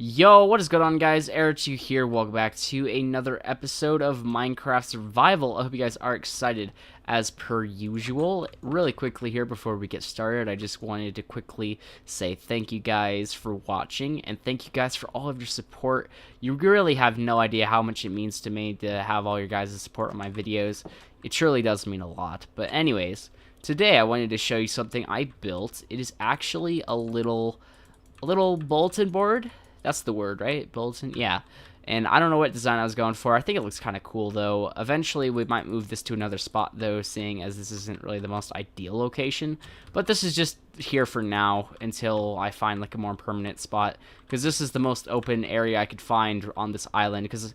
Yo, what is going on, guys? Ayrichu here. Welcome back to another episode of Minecraft Survival. I hope you guys are excited as per usual. Really quickly here before we get started, I just wanted to quickly say thank you guys for watching and thank you guys for all of your support. You really have no idea how much it means to me to have all your guys' support on my videos. It truly does mean a lot. But anyways, today I wanted to show you something I built. It is actually a little bulletin board. That's the word, right? Bulletin? Yeah. And I don't know what design I was going for. I think it looks kind of cool, though. Eventually, we might move this to another spot, though, seeing as this isn't really the most ideal location. But this is just here for now until I find, like, a more permanent spot. Because this is the most open area I could find on this island. Because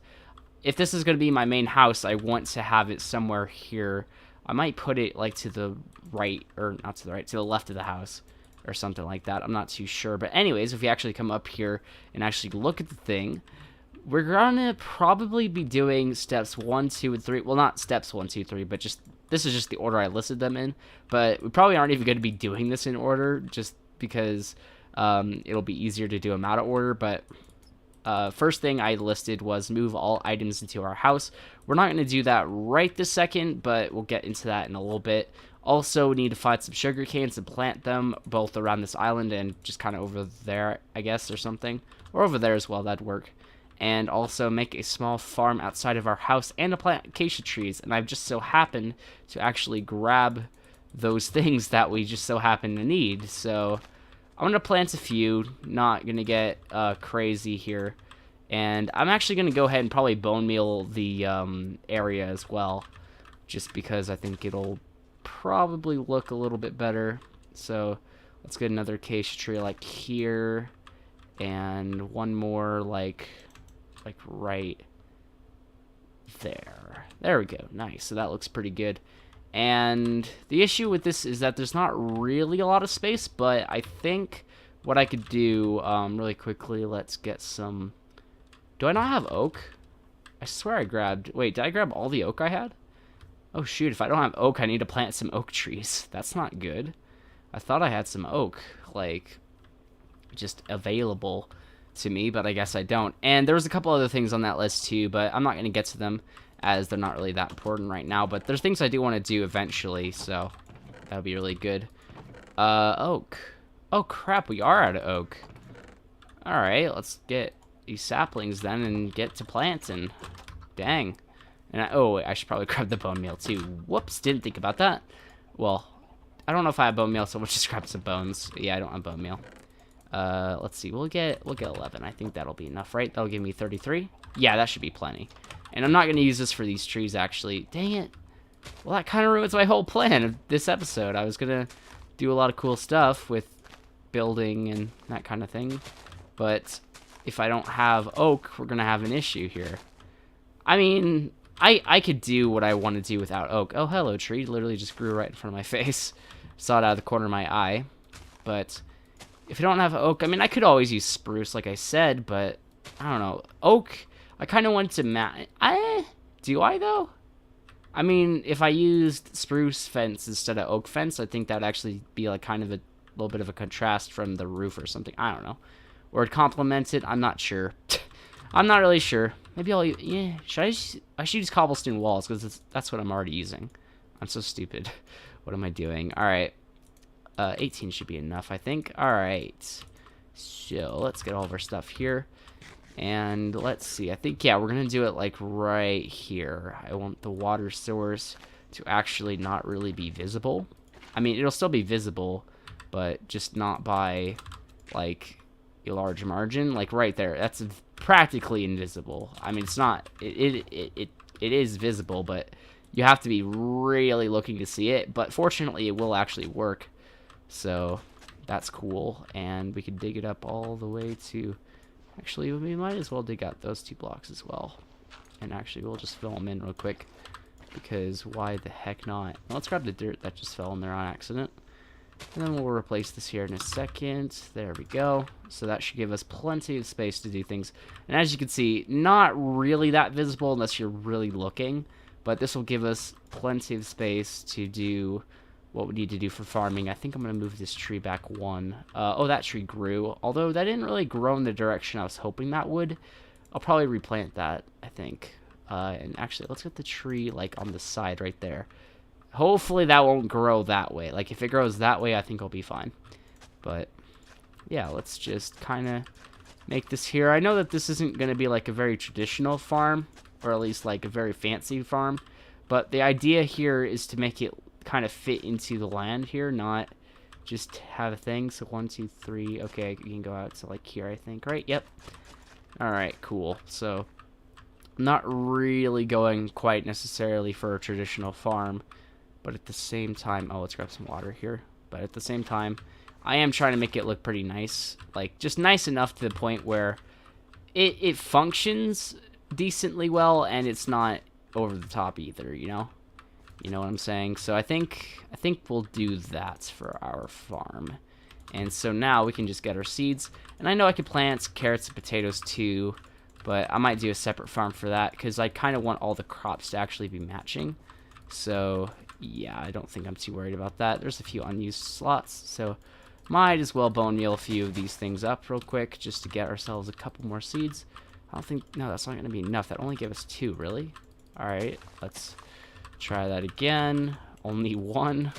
if this is going to be my main house, I want to have it somewhere here. I might put it, like, to the right, or not to the right, to the left of the house. Or something like that. I'm not too sure. But anyways, if we actually come up here and actually look at the thing, we're gonna probably be doing steps 1, 2, and 3. Well, not steps 1, 2, 3, but just this is just the order I listed them in. But we probably aren't even going to be doing this in order, just because it'll be easier to do them out of order. But first thing I listed was move all items into our house. We're not going to do that right this second, but we'll get into that in a little bit. Also, we need to find some sugar canes and plant them both around this island and just kind of over there, I guess, or something. Or over there as well, that'd work. And also make a small farm outside of our house and to plant acacia trees. And I've just so happened to actually grab those things that we just so happen to need. So I'm going to plant a few, not going to get crazy here. And I'm actually going to go ahead and probably bone meal the area as well. Just because I think it'll probably look a little bit better. So let's get another acacia tree like here, and one more like right there. There we go. Nice. So that looks pretty good. And the issue with this is that there's not really a lot of space, but I think what I could do really quickly, let's get some. Do I not have oak? I swear I grabbed. Wait, did I grab all the oak I had? Oh shoot, if I don't have oak, I need to plant some oak trees. That's not good. I thought I had some oak, like, just available to me, but I guess I don't. And there was a couple other things on that list too, but I'm not going to get to them as they're not really that important right now. But there's things I do want to do eventually, so that'll be really good. Oak. Oh crap, we are out of oak. Alright, let's get these saplings then and get to planting. Dang. And I should probably grab the bone meal too. Whoops, didn't think about that. Well, I don't know if I have bone meal, so we'll just grab some bones. Yeah, I don't have bone meal. Let's see. We'll get 11. I think that'll be enough, right? That'll give me 33. Yeah, that should be plenty. And I'm not going to use this for these trees, actually. Dang it. Well, that kind of ruins my whole plan of this episode. I was going to do a lot of cool stuff with building and that kind of thing. But if I don't have oak, we're going to have an issue here. I mean, I could do what I want to do without oak. Oh, hello, tree. Literally just grew right in front of my face. Saw it out of the corner of my eye. But if you don't have oak, I mean, I could always use spruce, like I said, but I don't know. Oak, I kind of want to do I, though? I mean, if I used spruce fence instead of oak fence, I think that'd actually be like kind of a little bit of a contrast from the roof or something. I don't know. Or it'd complement it. I'm not sure. I'm not really sure. Maybe I'll, yeah, I should use cobblestone walls, because that's what I'm already using. I'm so stupid. What am I doing? Alright. 18 should be enough, I think. Alright. So, let's get all of our stuff here. And let's see. I think, yeah, we're going to do it, like, right here. I want the water source to actually not really be visible. I mean, it'll still be visible, but just not by, like, a large margin. Like, right there. That's practically invisible. I mean, it's not, it is visible, but you have to be really looking to see it. But fortunately, it will actually work, so that's cool. And we can dig it up all the way to, actually, we might as well dig out those 2 blocks as well. And actually, we'll just fill them in real quick, because why the heck not? Let's grab the dirt that just fell in there on accident. And then we'll replace this here in a second. There we go. So that should give us plenty of space to do things. And as you can see, not really that visible unless you're really looking. But this will give us plenty of space to do what we need to do for farming. I think I'm going to move this tree back one. Oh, that tree grew. Although that didn't really grow in the direction I was hoping that would. I'll probably replant that, I think. And actually, let's get the tree, like, on the side right there. Hopefully that won't grow that way. Like, if it grows that way, I think I'll be fine. But, yeah, let's just kind of make this here. I know that this isn't going to be, like, a very traditional farm. Or at least, like, a very fancy farm. But the idea here is to make it kind of fit into the land here, not just have a thing. So 1, 2, 3. Okay, you can go out to like here, I think. Right? Yep. All right, cool. So not really going quite necessarily for a traditional farm, but at the same time, oh, let's grab some water here. But at the same time, I am trying to make it look pretty nice, like just nice enough to the point where it functions decently well, and it's not over the top either, you know? You know what I'm saying? So I think we'll do that for our farm. And so now we can just get our seeds. And I know I could plant carrots and potatoes too, but I might do a separate farm for that because I kind of want all the crops to actually be matching. So yeah, I don't think I'm too worried about that. There's a few unused slots, so might as well bone meal a few of these things up real quick just to get ourselves a couple more seeds. I don't think, no, that's not going to be enough. That only gave us 2, really? Alright, let's try that again. Only 1.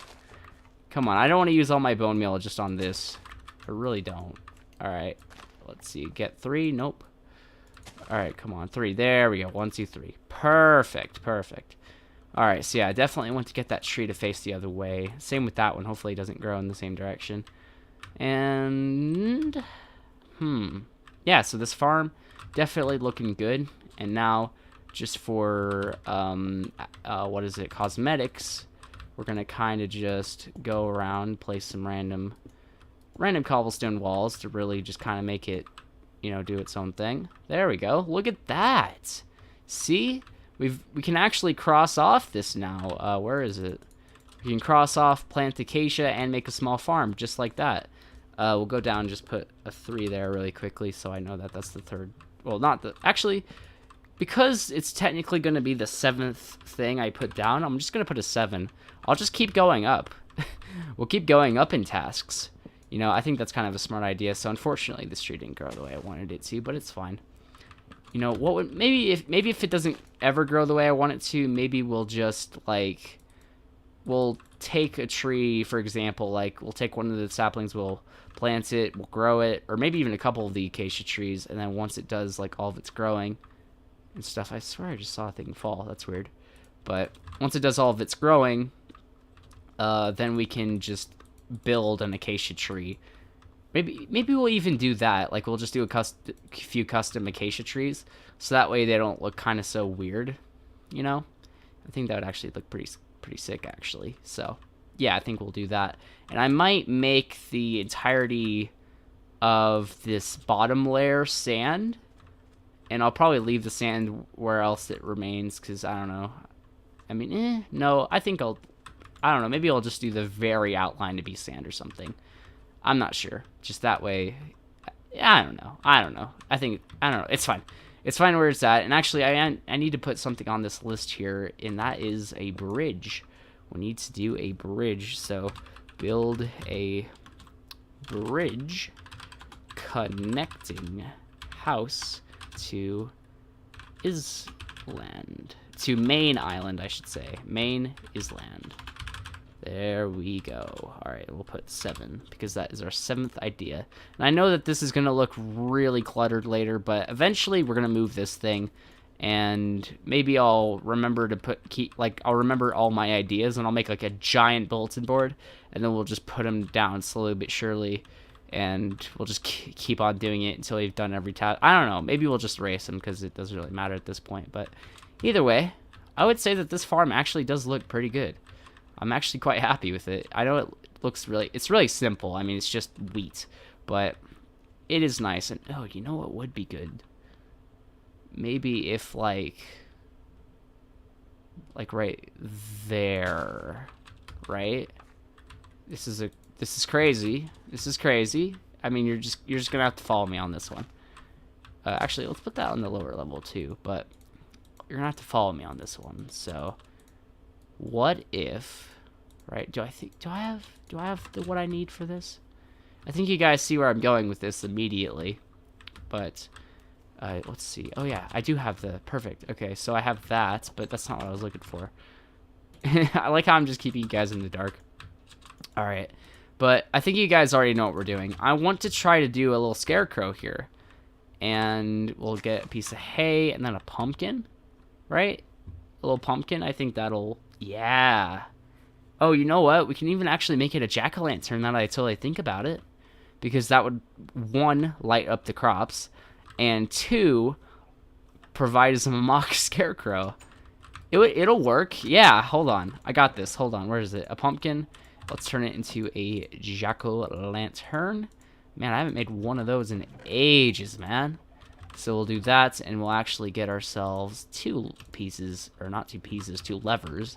Come on, I don't want to use all my bone meal just on this. I really don't. Alright, let's see. Get 3. Nope. Alright, come on. 3. There we go. 1, 2, 3. Perfect, perfect. Alright, so yeah, I definitely want to get that tree to face the other way. Same with that one. Hopefully it doesn't grow in the same direction. And... yeah, so this farm, definitely looking good. And now, just for, what is it, cosmetics, we're going to kind of just go around, place some random cobblestone walls to really just kind of make it, you know, do its own thing. There we go. Look at that. See? We can actually cross off this now. Where is it? We can cross off, plant acacia, and make a small farm, just like that. We'll go down and just put a 3 there really quickly so I know that that's the third. Well, not the... Actually, because it's technically going to be the 7th thing I put down, I'm just going to put a 7. I'll just keep going up. We'll keep going up in tasks. You know, I think that's kind of a smart idea. So unfortunately, this tree didn't grow the way I wanted it to, but it's fine. You know, what would... Maybe if it doesn't ever grow the way I want it to, maybe we'll just, like... We'll take a tree, for example, like, we'll take one of the saplings, we'll plant it, we'll grow it, or maybe even a couple of the acacia trees, and then once it does, like, all of its growing and stuff, I swear I just saw a thing fall, that's weird, but once it does all of its growing, then we can just build an acacia tree. Maybe we'll even do that, like, we'll just do a few custom acacia trees, so that way they don't look kind of so weird, you know? I think that would actually look pretty sick, actually. So yeah, I think we'll do that, and I might make the entirety of this bottom layer sand, and I'll probably leave the sand where else it remains, because I don't know, I mean, no, I think I don't know, maybe I'll just do the very outline to be sand or something. I'm not sure, just that way. I don't know, I don't know, it's fine. It's fine where it's at. And actually, I need to put something on this list here, and that is a bridge. We need to do a bridge. So, build a bridge connecting house to Island. To Main Island, I should say. Main Island. There we go. Alright, we'll put 7, because that is our 7th idea. And I know that this is going to look really cluttered later, but eventually we're going to move this thing, and maybe I'll remember to I'll remember all my ideas, and I'll make like a giant bulletin board, and then we'll just put them down slowly but surely, and we'll just keep on doing it until we've done every task. I don't know, maybe we'll just erase them, because it doesn't really matter at this point, but either way, I would say that this farm actually does look pretty good. I'm actually quite happy with it. I know it looks it's really simple. I mean, it's just wheat, but it is nice. And oh, you know what would be good? Maybe if like right there, right? This is crazy. This is crazy. I mean, you're just gonna have to follow me on this one. Actually, let's put that on the lower level too. But you're gonna have to follow me on this one. So. What if right? Do I have what I need for this? I think you guys see where I'm going with this immediately. But let's see. Oh yeah, I do have the perfect. Okay, so I have that, but that's not what I was looking for. I like how I'm just keeping you guys in the dark. All right, but I think you guys already know what we're doing. I want to try to do a little scarecrow here, and we'll get a piece of hay and then a pumpkin, right? A little pumpkin. I think that'll, yeah. Oh, you know what? We can even actually make it a jack-o'-lantern now that I totally think about it. Because that would, 1, light up the crops, and 2, provide us a mock scarecrow. It'll work. Yeah, hold on. I got this. Hold on. Where is it? A pumpkin. Let's turn it into a jack-o'-lantern. Man, I haven't made one of those in ages, man. So we'll do that, and we'll actually get ourselves 2 pieces, or not 2 pieces, 2 levers.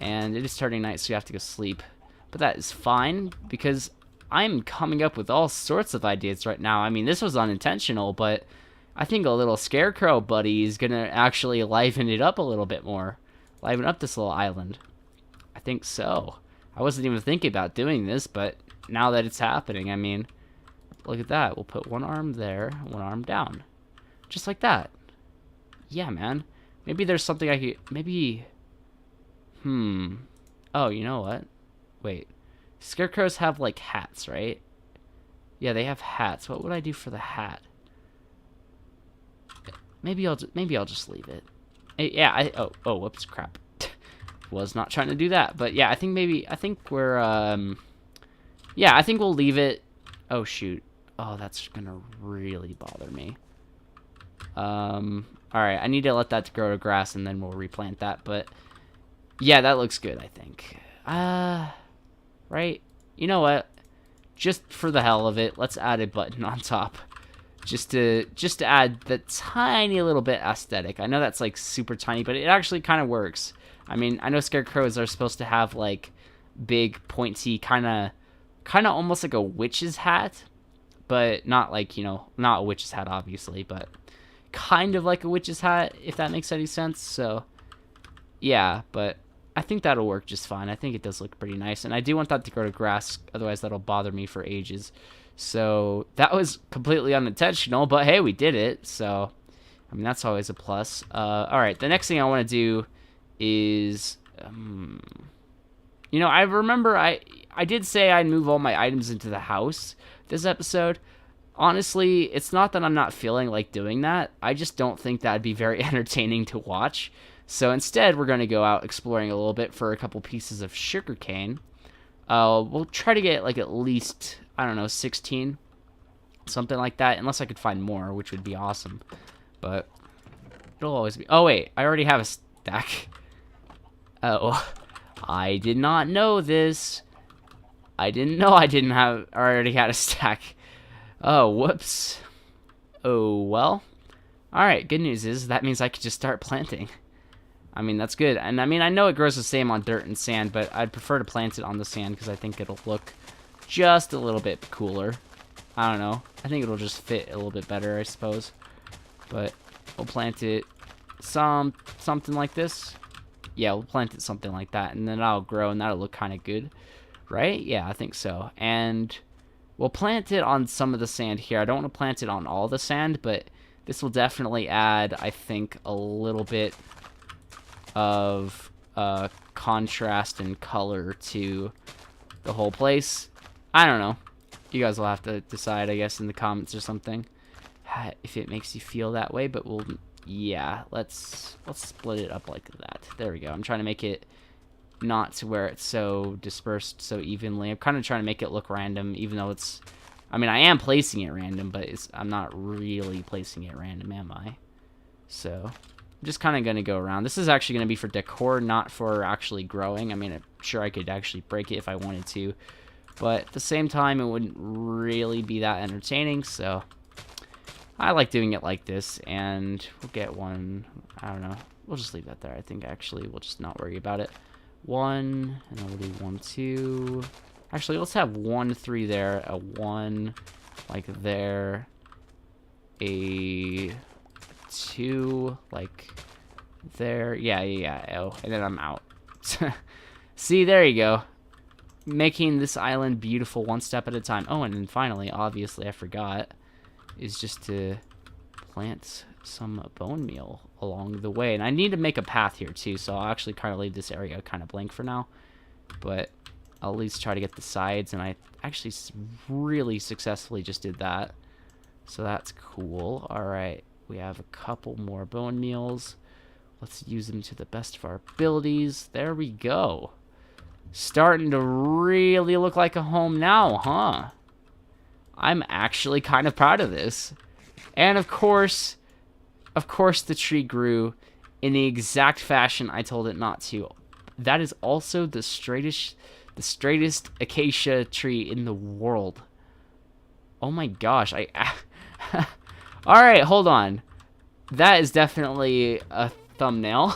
And it is starting night, so you have to go sleep. But that is fine, because I'm coming up with all sorts of ideas right now. I mean, this was unintentional, but I think a little scarecrow buddy is going to actually liven it up a little bit more. Liven up this little island. I think so. I wasn't even thinking about doing this, but now that it's happening, I mean, look at that. We'll put 1 arm there, 1 arm down. Just like that. Yeah, man. Maybe there's something I could... Maybe... Oh, you know what? Wait. Scarecrows have, like, hats, right? Yeah, they have hats. What would I do for the hat? Maybe I'll just leave it. Yeah, oh, whoops, crap. Was not trying to do that. But, yeah, I think we're, yeah, I think we'll leave it. Oh, shoot. Oh, that's gonna really bother me. Alright, I need to let that grow to grass, and then we'll replant that, but... Yeah, that looks good, I think. Right? You know what? Just for the hell of it, let's add a button on top. Just to add the tiny little bit aesthetic. I know that's like super tiny, but it actually kind of works. I mean, I know scarecrows are supposed to have like big, pointy, kind of almost like a witch's hat, but not like, you know, not a witch's hat obviously, but kind of like a witch's hat, if that makes any sense. So yeah, but I think that'll work just fine. I think it does look pretty nice. And I do want that to grow to grass, otherwise that'll bother me for ages. So that was completely unintentional, but hey, we did it. So, I mean, that's always a plus. Alright, the next thing I want to do is... you know, I remember I did say I'd move all my items into the house this episode. Honestly, it's not that I'm not feeling like doing that. I just don't think that'd be very entertaining to watch. So instead, we're going to go out exploring a little bit for a couple pieces of sugarcane. We'll try to get like at least, I don't know, 16. Something like that. Unless I could find more, which would be awesome. But it'll always be... Oh, wait. I already have a stack. Oh. I did not know this. I didn't know I already had a stack. Oh, whoops. Oh, well. Alright, good news is that means I could just start planting. I mean, that's good. And I mean, I know it grows the same on dirt and sand, but I'd prefer to plant it on the sand because I think it'll look just a little bit cooler. I don't know. I think it'll just fit a little bit better, I suppose. But we'll plant it something like this. Yeah, we'll plant it something like that, and then that'll grow, and that'll look kind of good. Right? Yeah, I think so. And we'll plant it on some of the sand here. I don't want to plant it on all the sand, but this will definitely add, I think, a little bit of contrast and color to the whole place. I don't know. You guys will have to decide, I guess, in the comments or something, if it makes you feel that way. But we'll, yeah, let's split it up like that. There we go. I'm trying to make it not to where it's so dispersed so evenly. I'm kind of trying to make it look random, even though it's... I mean, I am placing it random, but I'm not really placing it random, am I? So, I'm just kind of going to go around. This is actually going to be for decor, not for actually growing. I mean, I'm sure I could actually break it if I wanted to, but at the same time, it wouldn't really be that entertaining, so I like doing it like this, and we'll get one, I don't know, we'll just leave that there. I think, actually, we'll just not worry about it. 1, and then we'll do 1, 2. Actually, let's have 1, 3 there, a 1, like there, a 2, like there, yeah, oh, and then I'm out. See, there you go. Making this island beautiful one step at a time. Oh, and then finally, obviously, I forgot, is just to plant some bone meal along the way. And I need to make a path here, too, so I'll actually kind of leave this area kind of blank for now. But I'll at least try to get the sides, and I actually really successfully just did that. So that's cool. Alright, we have a couple more bone meals. Let's use them to the best of our abilities. There we go. Starting to really look like a home now, huh? I'm actually kind of proud of this. And of course the tree grew in the exact fashion I told it not to. That is also the straightest acacia tree in the world. Oh my gosh, Alright, hold on. That is definitely a thumbnail.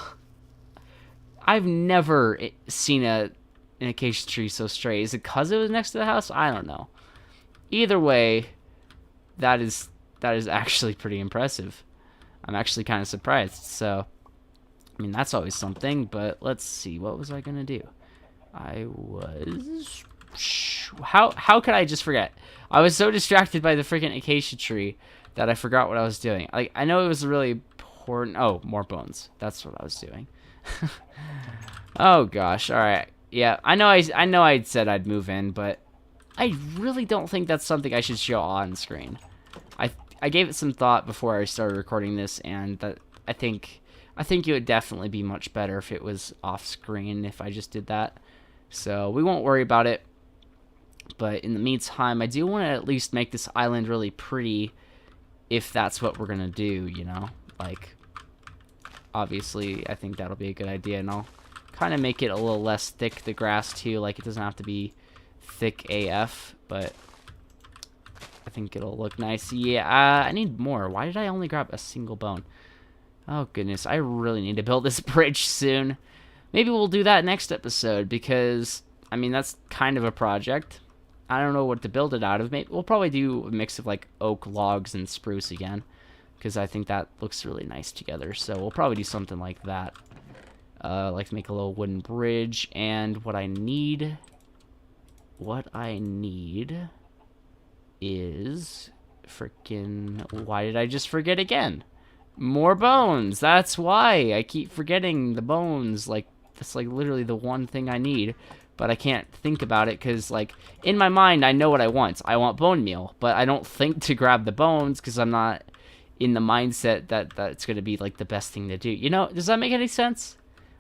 I've never seen an acacia tree so straight. Is it because it was next to the house? I don't know. Either way, that is actually pretty impressive. I'm actually kind of surprised. So, I mean, that's always something, but let's see. What was I going to do? How could I just forget? I was so distracted by the freaking acacia tree that I forgot what I was doing. Like, I know it was really important. Oh, more bones. That's what I was doing. Oh gosh. All right. Yeah, I know I said I'd move in, but I really don't think that's something I should show on screen. I gave it some thought before I started recording this, and that I think it would definitely be much better if it was off screen if I just did that. So we won't worry about it. But in the meantime, I do want to at least make this island really pretty, if that's what we're gonna do, you know? Like, obviously, I think that'll be a good idea, and I'll kind of make it a little less thick, the grass, too. Like, it doesn't have to be thick AF, but I think it'll look nice. Yeah, I need more. Why did I only grab a single bone? Oh, goodness. I really need to build this bridge soon. Maybe we'll do that next episode, because, I mean, that's kind of a project. I don't know what to build it out of. Maybe we'll probably do a mix of, like, oak logs and spruce again, because I think that looks really nice together. So we'll probably do something like that. Like make a little wooden bridge, and what I need is freaking, why did I just forget again? More bones. That's why I keep forgetting the bones. Like, that's like literally the one thing I need, but I can't think about it because, like, in my mind I know what I want. I want bone meal, but I don't think to grab the bones because I'm not in the mindset that it's gonna be like the best thing to do. You know, does that make any sense?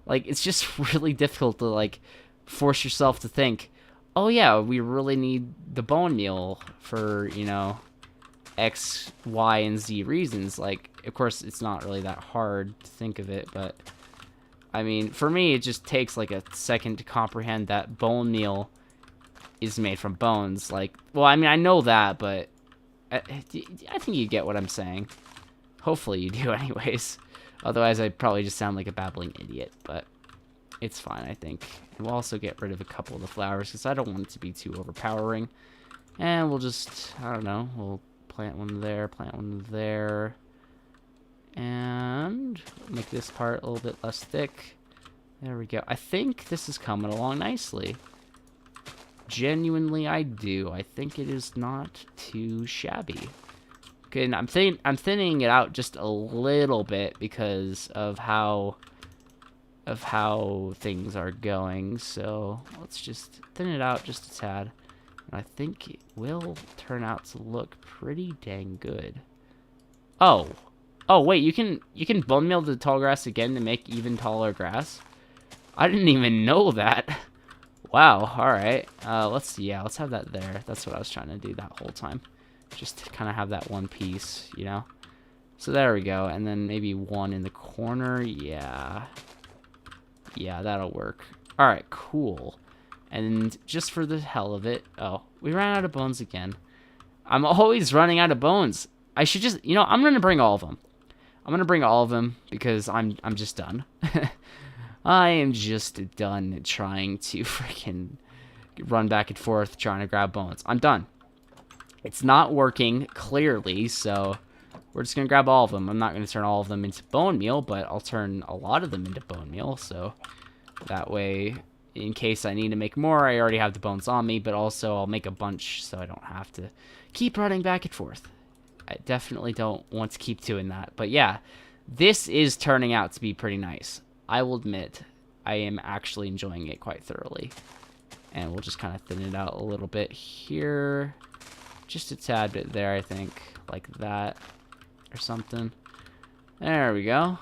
Like, it's just really difficult to, like, force yourself to think, oh yeah, we really need the bone meal for, you know, X, Y, and Z reasons. Like, of course, it's not really that hard to think of it, but, I mean, for me, it just takes, like, a second to comprehend that bone meal is made from bones. Like, well, I mean, I know that, but I think you get what I'm saying. Hopefully you do anyways. Otherwise, I'd probably just sound like a babbling idiot, but it's fine, I think. And we'll also get rid of a couple of the flowers, because I don't want it to be too overpowering. And we'll just, I don't know, we'll plant one there, and make this part a little bit less thick. There we go. I think this is coming along nicely. Genuinely, I do. I think it is not too shabby. Okay, and I'm thinning it out just a little bit because of how things are going. So let's just thin it out just a tad. And I think it will turn out to look pretty dang good. Oh, wait, you can bone meal the tall grass again to make even taller grass? I didn't even know that. Wow, alright. Let's have that there. That's what I was trying to do that whole time. Just to kind of have that one piece, you know? So there we go. And then maybe one in the corner. Yeah. Yeah, that'll work. Alright, cool. And just for the hell of it... Oh, we ran out of bones again. I'm always running out of bones. I should just... You know, I'm going to bring all of them. I'm going to bring all of them because I'm just done. I am just done trying to freaking run back and forth trying to grab bones. I'm done. It's not working, clearly, so we're just going to grab all of them. I'm not going to turn all of them into bone meal, but I'll turn a lot of them into bone meal, so that way, in case I need to make more. I already have the bones on me, but also I'll make a bunch so I don't have to keep running back and forth. I definitely don't want to keep doing that. But yeah, this is turning out to be pretty nice. I will admit, I am actually enjoying it quite thoroughly. And we'll just kind of thin it out a little bit here. Just a tad bit there, I think. Like that. Or something. There we go.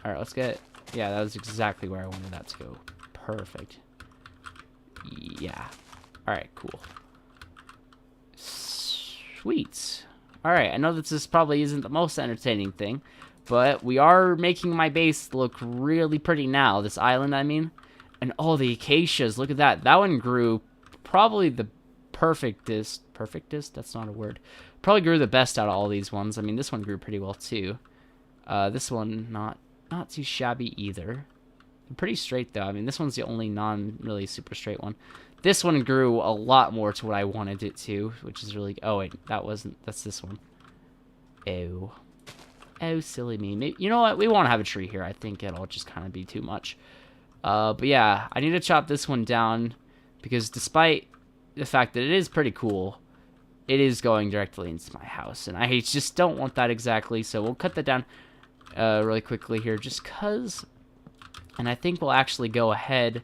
Alright, let's get... Yeah, that was exactly where I wanted that to go. Perfect. Yeah. Alright, cool. Sweet. Alright, I know that this probably isn't the most entertaining thing, but we are making my base look really pretty now. This island, I mean. And all the acacias, look at that. That one grew probably the perfectest. Perfectest? That's not a word. Probably grew the best out of all these ones. I mean, this one grew pretty well too. This one, not too shabby either. Pretty straight though. I mean, this one's the only non-really super straight one. This one grew a lot more to what I wanted it to, which is really... Oh, wait, that's this one. Ew. Oh, silly me. Maybe, you know what? We won't have a tree here. I think it'll just kind of be too much. But yeah, I need to chop this one down because despite the fact that it is pretty cool, it is going directly into my house. And I just don't want that exactly, so we'll cut that down really quickly here just because... And I think we'll actually go ahead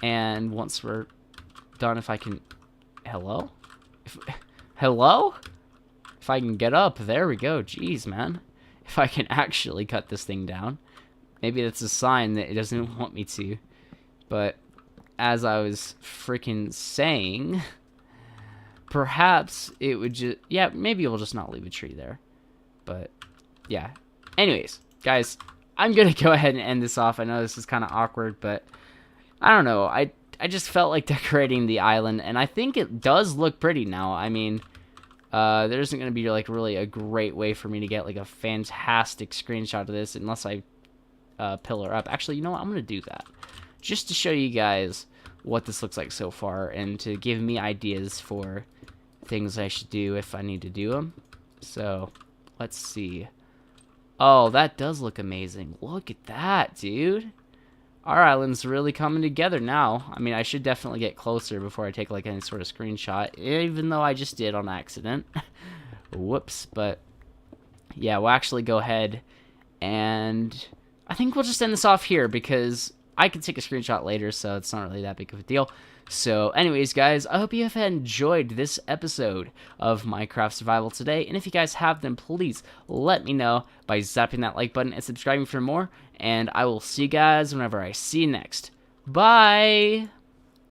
and once we're done, if I can... Hello? Hello? If I can get up, there we go. Jeez, man. If I can actually cut this thing down. Maybe that's a sign that it doesn't want me to. But as I was freaking saying, perhaps it would just... Yeah, maybe we'll just not leave a tree there. But, yeah. Anyways, guys, I'm going to go ahead and end this off. I know this is kind of awkward, but I don't know. I just felt like decorating the island, and I think it does look pretty now. I mean, there isn't going to be like really a great way for me to get like a fantastic screenshot of this unless I pillar up. Actually, you know what? I'm going to do that just to show you guys what this looks like so far and to give me ideas for things I should do if I need to do them. So, let's see. Oh, that does look amazing. Look at that, dude. Our island's really coming together now. I mean, I should definitely get closer before I take like any sort of screenshot, even though I just did on accident. Whoops. But yeah, we'll actually go ahead and I think we'll just end this off here because I can take a screenshot later, so it's not really that big of a deal. So anyways, guys, I hope you have enjoyed this episode of Minecraft Survival today. And if you guys have, then please let me know by zapping that like button and subscribing for more. And I will see you guys whenever I see you next. Bye!